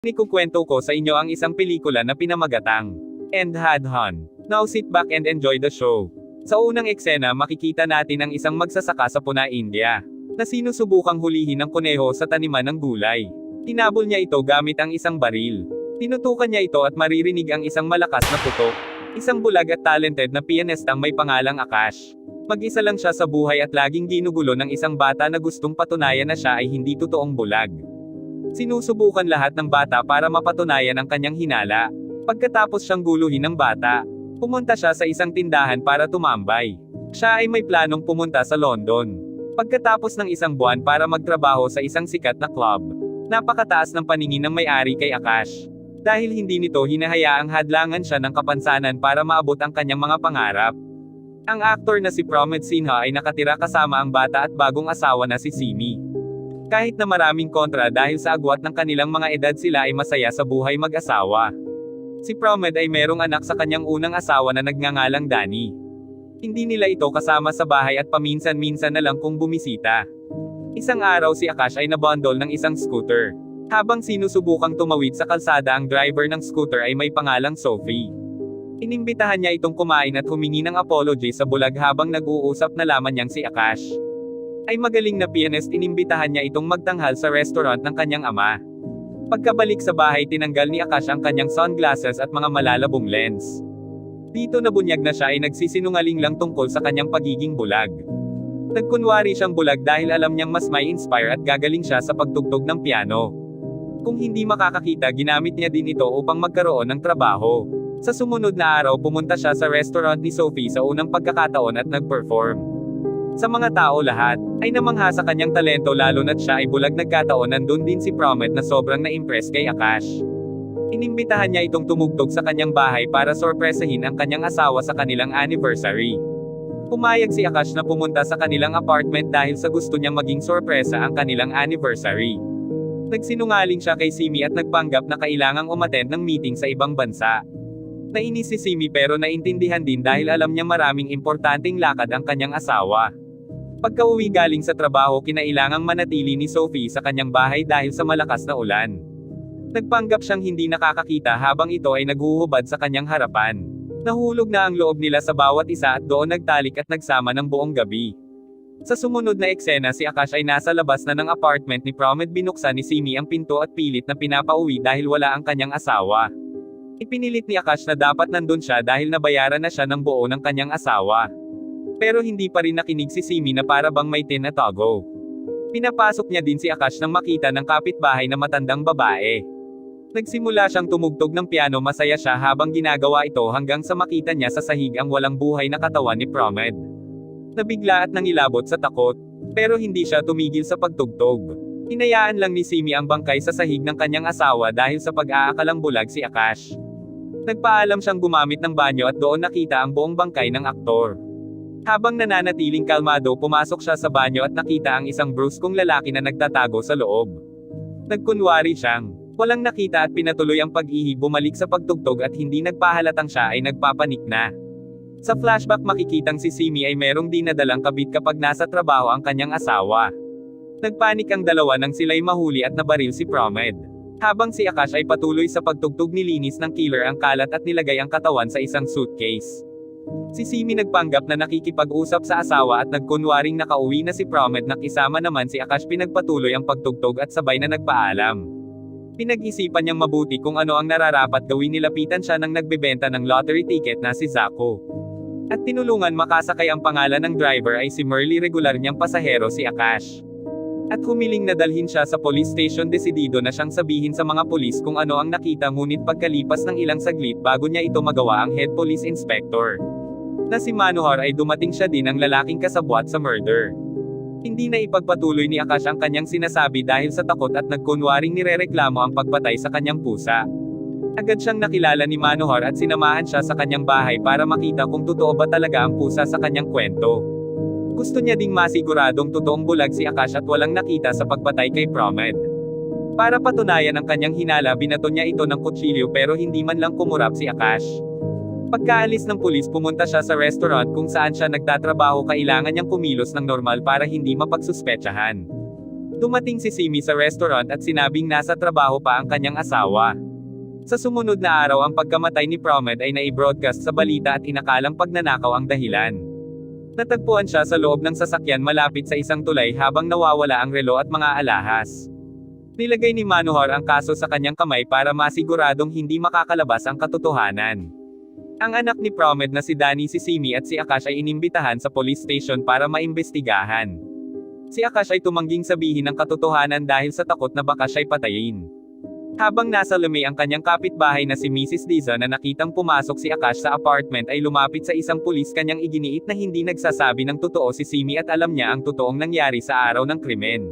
Ikukwento ko sa inyo ang isang pelikula na pinamagatang And Had Han. Now sit back and enjoy the show. Sa unang eksena makikita natin ang isang magsasaka sa Puna, India, na sinusubukang hulihin ng kuneho sa taniman ng gulay. Tinabol niya ito gamit ang isang baril. Tinutukan niya ito at maririnig ang isang malakas na putok. Isang bulag at talented na pianistang may pangalang Akash. Mag-isa lang siya sa buhay at laging ginugulo ng isang bata na gustong patunayan na siya ay hindi totoong bulag. Sinusubukan lahat ng bata para mapatunayan ang kanyang hinala. Pagkatapos siyang guluhin ng bata, pumunta siya sa isang tindahan para tumambay. Siya ay may planong pumunta sa London. Pagkatapos ng isang buwan para magtrabaho sa isang sikat na club, napakataas ng paningin ng may-ari kay Akash. Dahil hindi nito hinahayaang hadlangan siya ng kapansanan para maabot ang kanyang mga pangarap. Ang aktor na si Pramod Sinha ay nakatira kasama ang bata at bagong asawa na si Simi. Kahit na maraming kontra dahil sa agwat ng kanilang mga edad, sila ay masaya sa buhay mag-asawa. Si Pramod ay merong anak sa kanyang unang asawa na nagngangalang Danny. Hindi nila ito kasama sa bahay at paminsan-minsan na lang kung bumisita. Isang araw si Akash ay nabundol ng isang scooter. Habang sinusubukang tumawid sa kalsada, ang driver ng scooter ay may pangalang Sophie. Inimbitahan niya itong kumain at humingi ng apology sa bulag. Habang nag-uusap, nalaman niyang si Akash ay magaling na pianist. Inimbitahan niya itong magtanghal sa restaurant ng kanyang ama. Pagkabalik sa bahay, tinanggal ni Akash ang kanyang sunglasses at mga malalabong lens. Dito nabunyag na siya ay nagsisinungaling lang tungkol sa kanyang pagiging bulag. Nagkunwari siyang bulag dahil alam niyang mas may inspire at gagaling siya sa pagtugtog ng piano. Kung hindi makakakita, ginamit niya din ito upang magkaroon ng trabaho. Sa sumunod na araw, pumunta siya sa restaurant ni Sophie sa unang pagkakataon at nag-perform. Sa mga tao lahat ay namangha sa kanyang talento, lalo na't siya ay bulag. Nagkataon nandun din si Pramod na sobrang na-impress kay Akash. Inimbitahan niya itong tumugtog sa kanyang bahay para sorpresahin ang kanyang asawa sa kanilang anniversary. Pumayag si Akash na pumunta sa kanilang apartment dahil sa gusto niyang maging sorpresa ang kanilang anniversary. Nagsinungaling siya kay Simi at nagpanggap na kailangang umattend ng meeting sa ibang bansa. Nainis si Simi pero naintindihan din dahil alam niya maraming importanteng lakad ang kanyang asawa. Pagka-uwi galing sa trabaho, kinailangang manatili ni Sophie sa kanyang bahay dahil sa malakas na ulan. Nagpanggap siyang hindi nakakakita habang ito ay naghuhubad sa kanyang harapan. Nahulog na ang loob nila sa bawat isa at doon nagtalik at nagsama ng buong gabi. Sa sumunod na eksena, si Akash ay nasa labas na ng apartment ni Pramod. Binuksan ni Simi ang pinto at pilit na pinapauwi dahil wala ang kanyang asawa. Ipinilit ni Akash na dapat nandun siya dahil nabayaran na siya ng buo ng kanyang asawa. Pero hindi pa rin nakinig si Simi na para bang may tinatago. Pinapasok niya din si Akash nang makita ng kapitbahay na matandang babae. Nagsimula siyang tumugtog ng piano. Masaya siya habang ginagawa ito hanggang sa makita niya sa sahig ang walang buhay na katawan ni Pramod. Nabigla at nangilabot sa takot. Pero hindi siya tumigil sa pagtugtog. Hinayaan lang ni Simi ang bangkay sa sahig ng kanyang asawa dahil sa pag-aakalang bulag si Akash. Nagpaalam siyang gumamit ng banyo at doon nakita ang buong bangkay ng aktor. Habang nananatiling kalmado, pumasok siya sa banyo at nakita ang isang bruskong lalaki na nagtatago sa loob. Nagkunwari siyang walang nakita at pinatuloy ang pag-ihi. Bumalik sa pagtugtog at hindi nagpahalatang siya ay nagpapanik na. Sa flashback makikitang si Simi ay merong dinadalang kabit kapag nasa trabaho ang kanyang asawa. Nagpanik ang dalawa nang sila'y mahuli at nabaril si Pramod. Habang si Akash ay patuloy sa pagtugtog, nilinis ng killer ang kalat at nilagay ang katawan sa isang suitcase. Si Simi nagpanggap na nakikipag-usap sa asawa at nagkunwaring nakauwi na si Pramod. Nakisama naman si Akash. Pinagpatuloy ang pagtugtog at sabay na nagpaalam. Pinag-isipan niyang mabuti kung ano ang nararapat gawin. Nilapitan siya ng nagbebenta ng lottery ticket na si Zako. At tinulungan makasakay. Ang pangalan ng driver ay si Merly. Regular niyang pasahero si Akash. At humiling na dalhin siya sa police station. Desidido na siyang sabihin sa mga pulis kung ano ang nakita, ngunit pagkalipas ng ilang saglit bago niya ito magawa, ang head police inspector na si Manohar ay dumating. Siya din ang lalaking kasabwat sa murder. Hindi na ipagpatuloy ni Akash ang kanyang sinasabi dahil sa takot at nagkunwaring nirereklamo ang pagpatay sa kanyang pusa. Agad siyang nakilala ni Manohar at sinamahan siya sa kanyang bahay para makita kung totoo ba talaga ang pusa sa kanyang kwento. Gusto niya ding masiguradong totoong bulag si Akash at walang nakita sa pagpatay kay Pramod. Para patunayan ang kanyang hinala, binato niya ito ng kutsilyo pero hindi man lang kumurap si Akash. Pagkaalis ng pulis, pumunta siya sa restaurant kung saan siya nagtatrabaho. Kailangan niyang kumilos ng normal para hindi mapagsuspetsahan. Dumating si Simi sa restaurant at sinabing nasa trabaho pa ang kanyang asawa. Sa sumunod na araw ang pagkamatay ni Promed ay nai-broadcast sa balita at inakalang pagnanakaw ang dahilan. Natagpuan siya sa loob ng sasakyan malapit sa isang tulay habang nawawala ang relo at mga alahas. Nilagay ni Manohar ang kaso sa kanyang kamay para masiguradong hindi makakalabas ang katotohanan. Ang anak ni Promed na si Danny, si Simi at si Akash ay inimbitahan sa police station para maimbestigahan. Si Akash ay tumangging sabihin ang katotohanan dahil sa takot na baka siya'y patayin. Habang nasa lumi ang kanyang kapitbahay na si Mrs. Liza na nakitang pumasok si Akash sa apartment ay lumapit sa isang pulis, kanyang iginiit na hindi nagsasabi ng totoo si Simi at alam niya ang totoong nangyari sa araw ng krimen.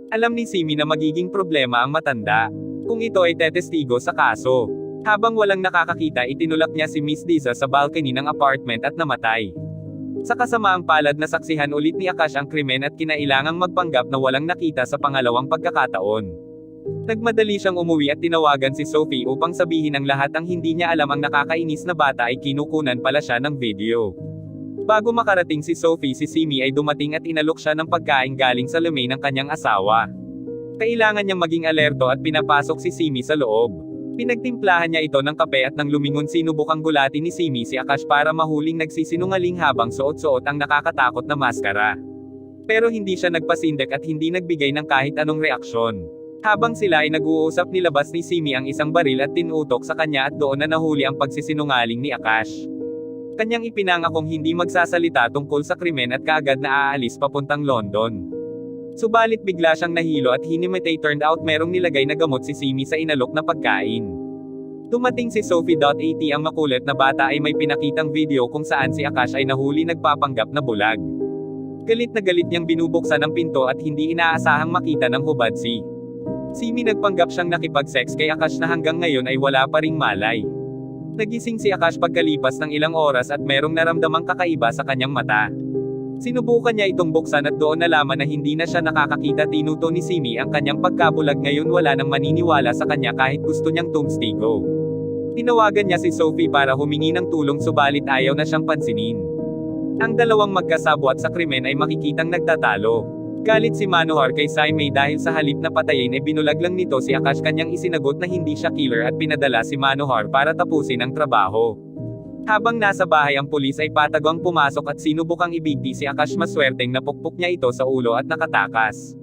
Alam ni Simi na magiging problema ang matanda kung ito ay tetestigo sa kaso. Habang walang nakakakita, itinulak niya si Miss Liza sa balcony ng apartment at namatay. Sa kasamaang palad na saksihan ulit ni Akash ang krimen at kinailangang magpanggap na walang nakita sa pangalawang pagkakataon. Nagmadali siyang umuwi at tinawagan si Sophie upang sabihin ang lahat. Ang hindi niya alam, ang nakakainis na bata ay kinukunan pala siya ng video. Bago makarating si Sophie, si Simi ay dumating at inalok siya ng pagkain galing sa lamay ng kanyang asawa. Kailangan niyang maging alerto at pinapasok si Simi sa loob. Pinagtimplahan niya ito ng kape at nang lumingon sinubukang gulatin ni Simi si Akash para mahuling nagsisinungaling habang suot-suot ang nakakatakot na maskara. Pero hindi siya nagpasindak at hindi nagbigay ng kahit anong reaksyon. Habang sila ay nag-uusap, nilabas ni Simi ang isang baril at tinutok sa kanya at doon na nahuli ang pagsisinungaling ni Akash. Kanyang ipinangakong hindi magsasalita tungkol sa krimen at kaagad na aalis papuntang London. Subalit bigla siyang nahilo at hinimatay. Turned out merong nilagay na gamot si Simi sa inalok na pagkain. Dumating si Sophie.at, ang makulit na bata ay may pinakitang video kung saan si Akash ay nahuli nagpapanggap na bulag. Galit na galit niyang binubuksan ang pinto at hindi inaasahang makita ng hubad si Simi. Nagpanggap siyang nakipag-sex kay Akash na hanggang ngayon ay wala pa ring malay. Nagising si Akash pagkalipas ng ilang oras at merong naramdamang kakaiba sa kanyang mata. Sinubukan niya itong buksan at doon nalaman na hindi na siya nakakakita. Tinuto ni Simi ang kanyang pagkabulag. Ngayon wala nang maniniwala sa kanya kahit gusto niyang tumstigo. Tinawagan niya si Sophie para humingi ng tulong subalit ayaw na siyang pansinin. Ang dalawang magkasabwat sa krimen ay makikitang nagtatalo. Galit si Manohar kay Simi dahil sa halip na patayin ay binulag lang nito si Akash. Kanyang isinagot na hindi siya killer at pinadala si Manohar para tapusin ang trabaho. Habang nasa bahay ang pulis ay patagwang pumasok at sinubukang ibigti si Akash. Maswerteng napukpok niya ito sa ulo at nakatakas.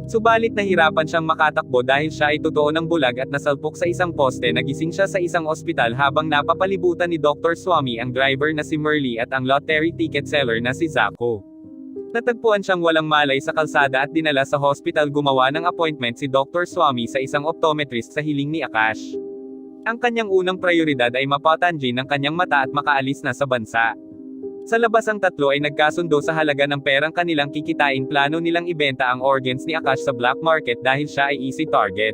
Subalit nahirapan siyang makatakbo dahil siya ay totoo ng bulag at nasalpok sa isang poste. Nagising siya sa isang ospital habang napapalibutan ni Dr. Swami ang driver na si Merly at ang lottery ticket seller na si Zako. Natagpuan siyang walang malay sa kalsada at dinala sa hospital. Gumawa ng appointment si Dr. Swami sa isang optometrist sa hiling ni Akash. Ang kanyang unang prioridad ay mapatanjin ng kanyang mata at makaalis na sa bansa. Sa labas ang tatlo ay nagkasundo sa halaga ng perang kanilang kikitain. Plano nilang ibenta ang organs ni Akash sa black market dahil siya ay easy target.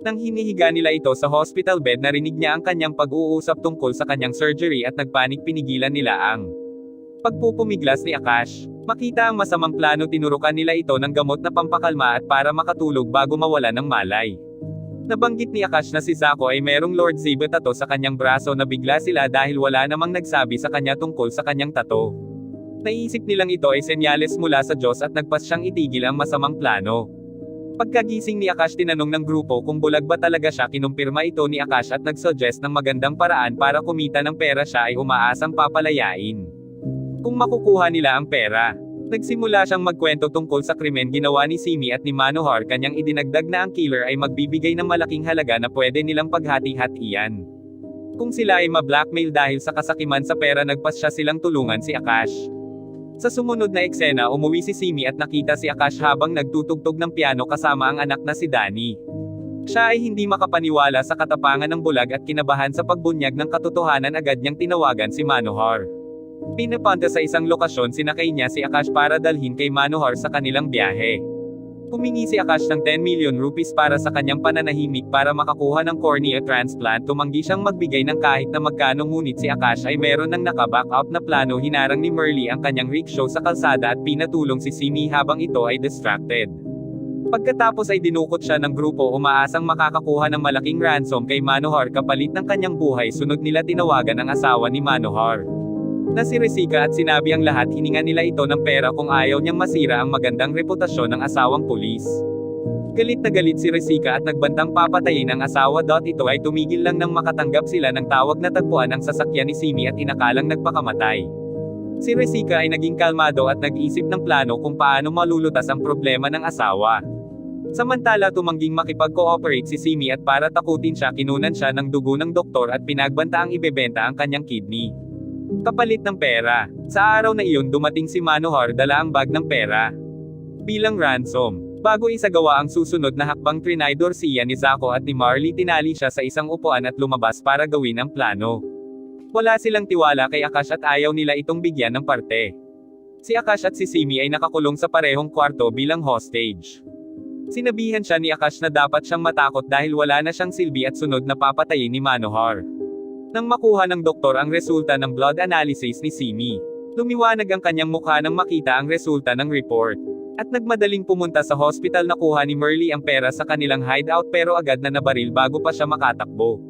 Nang hinihiga nila ito sa hospital bed, narinig niya ang kanyang pag-uusap tungkol sa kanyang surgery at nagpanik. Pinigilan nila ang pagpupumiglas ni Akash. Makita ang masamang plano, tinurukan nila ito ng gamot na pampakalma at para makatulog bago mawala ng malay. Nabanggit ni Akash na si Zako ay merong Lord Ziba tato sa kanyang braso. Nabigla sila dahil wala namang nagsabi sa kanya tungkol sa kanyang tato. Naisip nilang ito ay senyales mula sa Diyos at nagpas siyang itigil ang masamang plano. Pagkagising ni Akash, tinanong ng grupo kung bulag ba talaga siya. Kinumpirma ito ni Akash at nagsuggest ng magandang paraan para kumita ng pera. Siya ay umaasang papalayain kung makukuha nila ang pera. Nagsimula siyang magkwento tungkol sa krimen ginawa ni Simi at ni Manohar. Kanyang idinagdag na ang killer ay magbibigay ng malaking halaga na pwede nilang paghati-hatian kung sila ay ma-blackmail dahil sa kasakiman sa pera. Nagpas siya silang tulungan si Akash. Sa sumunod na eksena, umuwi si Simi at nakita si Akash habang nagtutugtog ng piano kasama ang anak na si Danny. Siya ay hindi makapaniwala sa katapangan ng bulag at kinabahan sa pagbunyag ng katotohanan. Agad niyang tinawagan si Manohar. Pinapunta sa isang lokasyon, sinakay niya si Akash para dalhin kay Manohar sa kanilang biyahe. Humingi si Akash ng 10 million rupees para sa kanyang pananahimik para makakuha ng cornea transplant. Tumanggi siyang magbigay ng kahit na magkano, ngunit si Akash ay meron ng naka-back up na plano. Hinarang ni Merly ang kanyang rickshaw sa kalsada at pinatulong si Simi habang ito ay distracted. Pagkatapos ay dinukot siya ng grupo, umaasang makakakuha ng malaking ransom kay Manohar kapalit ng kanyang buhay. Sunod nila tinawagan ang asawa ni Manohar. na si Jessica at sinabi ang lahat hininga nila ito ng pera kung ayaw niyang masira ang magandang reputasyon ng asawang pulis. Galit na galit si Jessica at nagbantang papatayin ang asawa. Ito ay tumigil lang nang makatanggap sila ng tawag na tagpuan ang sasakyan ni Simi at inakalang nagpakamatay. Si Jessica ay naging kalmado at nag-isip ng plano kung paano malulutas ang problema ng asawa. Samantala tumangging makipag-cooperate si Simi at para takutin siya kinunan siya ng dugo ng doktor at pinagbantaang ibebenta ang kanyang kidney. Kapalit ng pera. Sa araw na iyon dumating si Manohar dala ang bag ng pera bilang ransom. Bago isagawa ang susunod na hakbang trinidor siya ni Zako at ni Marley tinali siya sa isang upuan at lumabas para gawin ang plano. Wala silang tiwala kay Akash at ayaw nila itong bigyan ng parte. Si Akash at si Simi ay nakakulong sa parehong kwarto bilang hostage. Sinabihan siya ni Akash na dapat siyang matakot dahil wala na siyang silbi at sunod na papatayin ni Manohar. Nang makuha ng doktor ang resulta ng blood analysis ni Simi, lumiwanag ang kanyang mukha nang makita ang resulta ng report. At nagmadaling pumunta sa hospital na kuha ni Marley ang pera sa kanilang hideout pero agad na nabaril bago pa siya makatakbo.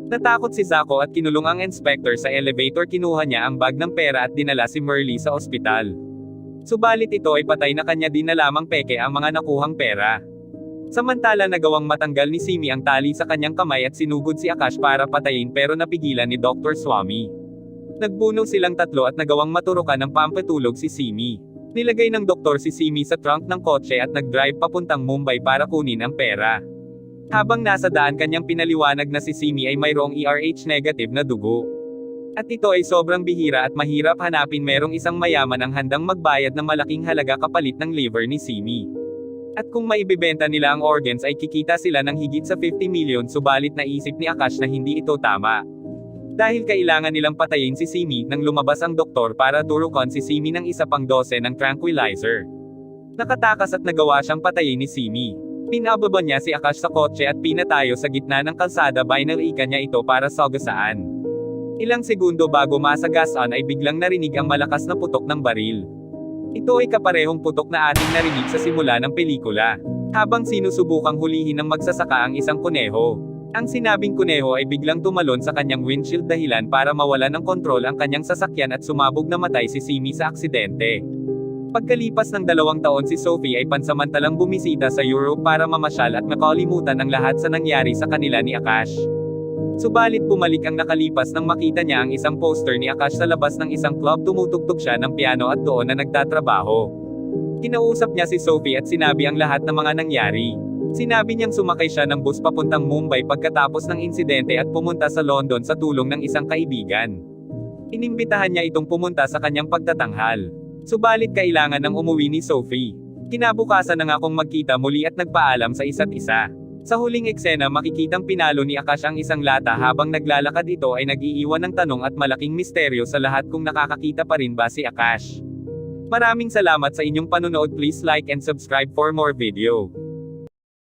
Natakot si Zako at kinulong ang inspector sa elevator. Kinuha niya ang bag ng pera at dinala si Marley sa ospital. Subalit ito ay patay na kanya din na lamang peke ang mga nakuhang pera. Samantala nagawang matanggal ni Simi ang tali sa kanyang kamay at sinugod si Akash para patayin pero napigilan ni Dr. Swami. Nagbuno silang tatlo at nagawang maturukan ng pampatulog si Simi. Nilagay ng doktor si Simi sa trunk ng kotse at nag-drive papuntang Mumbai para kunin ang pera. Habang nasa daan kanyang pinaliwanag na si Simi ay mayroong ERH negative na dugo. At ito ay sobrang bihira at mahirap hanapin. Merong isang mayaman ang handang magbayad ng malaking halaga kapalit ng liver ni Simi. At kung maibibenta nila ang organs ay kikita sila ng higit sa 50 million. Subalit naisip ni Akash na hindi ito tama. Dahil kailangan nilang patayin si Simi nang lumabas ang doktor para turukan si Simi ng isa pang dose ng tranquilizer. Nakatakas at nagawa siyang patayin ni Simi. Pinababa niya si Akash sa kotse at pinatayo sa gitna ng kalsada. Binalika niya ito para sagasaan. Ilang segundo bago masagasan ay biglang narinig ang malakas na putok ng baril. Ito ay kaparehong putok na ating narinig sa simula ng pelikula. Habang sinusubukang hulihin ng magsasaka ang isang kuneho. Ang sinabing kuneho ay biglang tumalon sa kanyang windshield dahilan para mawalan ng kontrol ang kanyang sasakyan at sumabog na matay si Simi sa aksidente. Pagkalipas ng 2 taon si Sophie ay pansamantalang bumisita sa Europe para mamasyal at makalimutan ang lahat sa nangyari sa kanila ni Akash. Subalit bumalik ang nakalipas nang makita niya ang isang poster ni Akash sa labas ng isang club. Tumutugtog siya ng piano at doon na nagtatrabaho. Kinausap niya si Sophie at sinabi ang lahat ng mga nangyari. Sinabi niyang sumakay siya ng bus papuntang Mumbai pagkatapos ng insidente at pumunta sa London sa tulong ng isang kaibigan. Inimbitahan niya itong pumunta sa kanyang pagtatanghal. Subalit kailangan ng umuwi ni Sophie. Kinabukasan na nga kung magkita muli at nagpaalam sa isa't isa. Sa huling eksena makikitang pinalo ni Akash ang isang lata. Habang naglalakad ito ay nag-iiwan ng tanong at malaking misteryo sa lahat kung nakakakita pa rin ba si Akash. Maraming salamat sa inyong panunood. Please like and subscribe for more video.